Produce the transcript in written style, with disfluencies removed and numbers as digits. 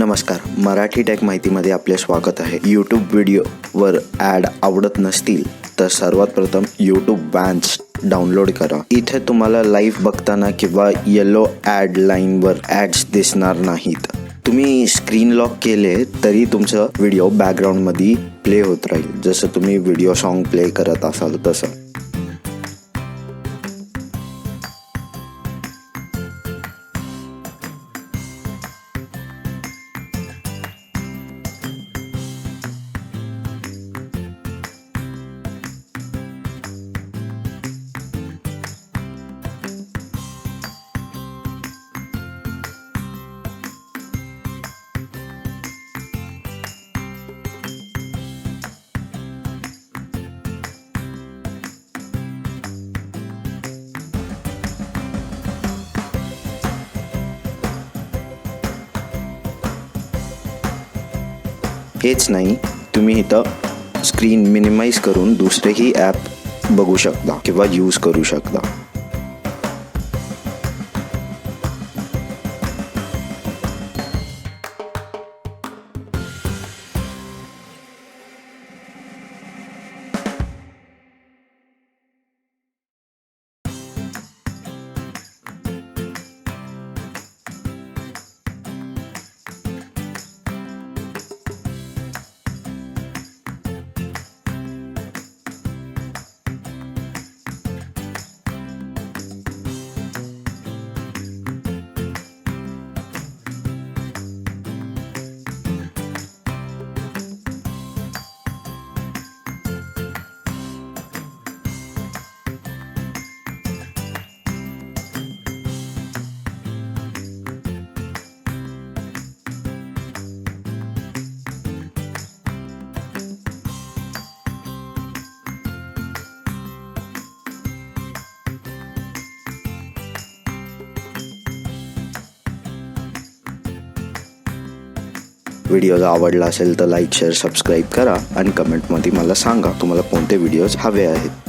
नमस्कार, मराठी टेक माहितीमध्ये आपले स्वागत आहे। यूट्यूब व्हिडिओवर ॲड आवडत नसतील तर सर्वात प्रथम यूट्यूब वॅन्स्ड डाउनलोड करा। इथे तुम्हाला लाईव्ह बघताना किंवा येलो ॲड लाईनवर ॲड्स दिसणार नाहीत। तुम्ही स्क्रीन लॉक केले तरी तुमचा व्हिडिओ बॅकग्राऊंडमध्ये प्ले होत राहील, जसं तुम्ही व्हिडिओ सॉन्ग प्ले करत असाल तसं। हेच नाही, तुम्ही इथं स्क्रीन मिनिमाइज करून दुसरेही ॲप बघू शकता किंवा यूज करू शकता। व्हिडिओ आवडला असेल तर लाईक, शेअर, सबस्क्राईब करा आणि कमेंटमध्ये मला सांगा तुम्हाला कोणते व्हिडिओज हवे आहेत।